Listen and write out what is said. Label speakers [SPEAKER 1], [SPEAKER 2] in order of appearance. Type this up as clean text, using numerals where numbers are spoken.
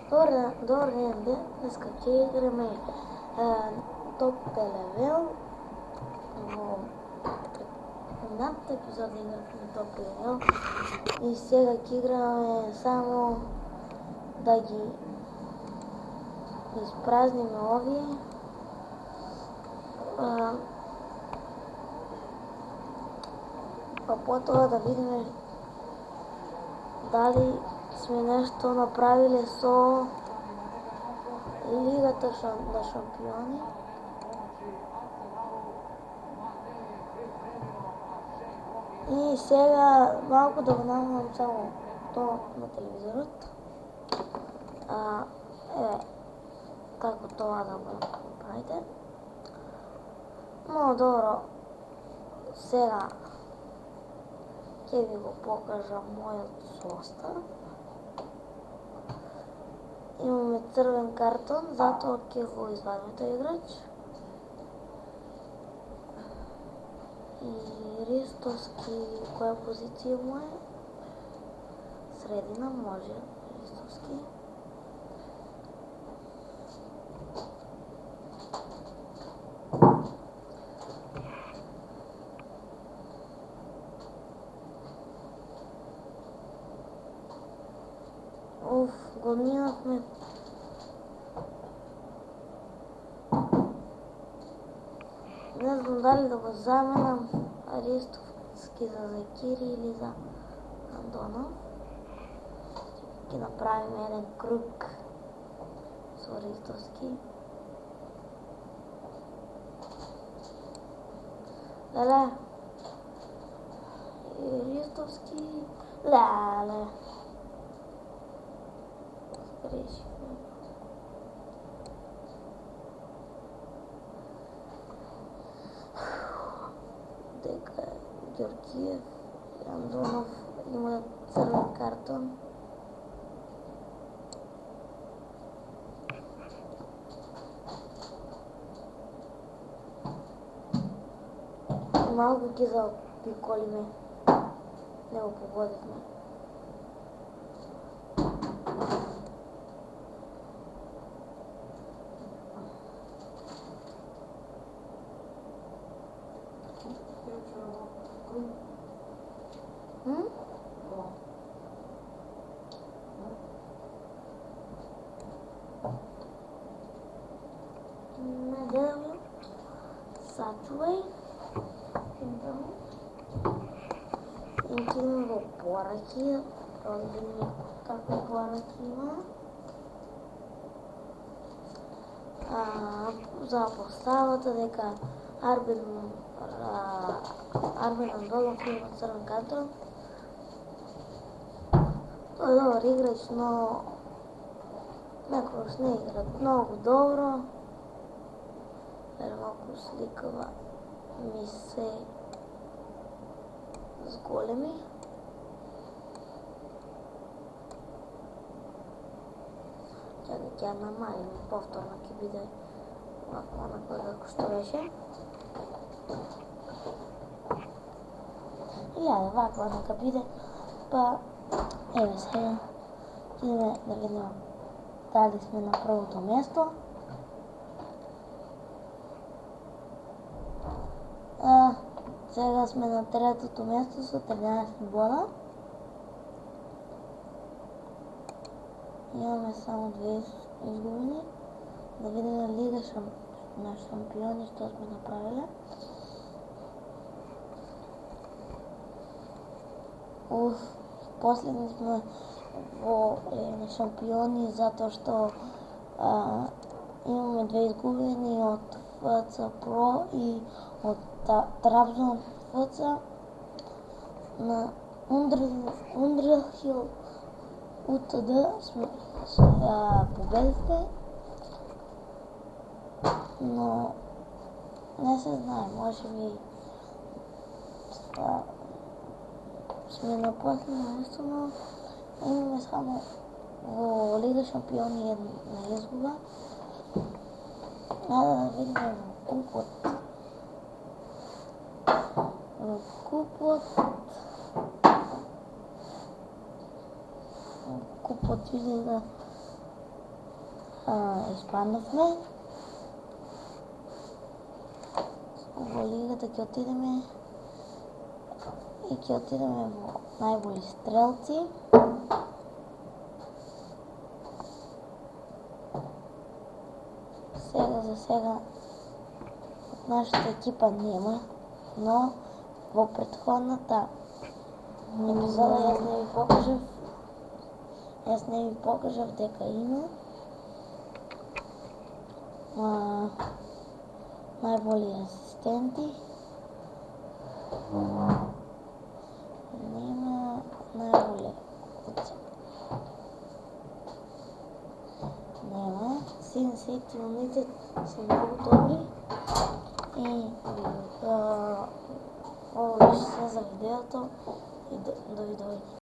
[SPEAKER 1] Добар ден, денеска ќе играме топ левел. Во предната епизода игравме топ левел и сега ќе играме само да ги испразниме овие. Па потоа да видиме дали сме нешто направиле со Лигата на шампиони. И сега малку да го намалам само тоа на телевизорот. Како тоа да го направите. Но добро, сега ќе ви го покажам мојот состав. Имаме црвен картон, затоа ќе го извадиме тој играч. И Ристовски, која позиција му е? Средина може Ристовски. Го минавме. Не знам дали да го заменам Ристовски за Закири или за Андонов. Ќе направиме еден круг со Ристовски. Леле. Ристовски. Леле. Решихме. Дека Ѓоргиев и Андонов имаат црвен картон. Малку ги заобиколиме. Не го погодивме. Сачувај. Идеме во пораки, да видиме какви пораки има. За поставата дека Арбен Андонов има црвен картон. Тој е добар играч, но некогаш не игра многу добро. Малку сликава ми се зголеми. Ќе намалим повторно, ќе биде онаква како што беше. Илјаде, ваква нека биде. Па, еве сега, идеме да видиме дали сме на првото место. Сега сме на третото место со 13 бода. Имаме само 2 изгубени. Да видиме Лига на шампиони што сме направиле. Последни сме во на шампиони затоа што имаме 2 изгубени од ФЦ Про и од Трабзон ФЦ. На Ундрихил УТД сме победите, но не се знае, може би сме на последно место, но имаме само во Лига шампиони една изгуба. Да видиме во купот изгледа испаднавме. Во лигата ќе отидеме во најболи стрелци. За сега од нашата екипа нема, но во претходната епизода јас не ви покажав дека има најболи асистенти. Нема најболи нема. Сите момци се многу добри и ова беше се за видеото и довидување.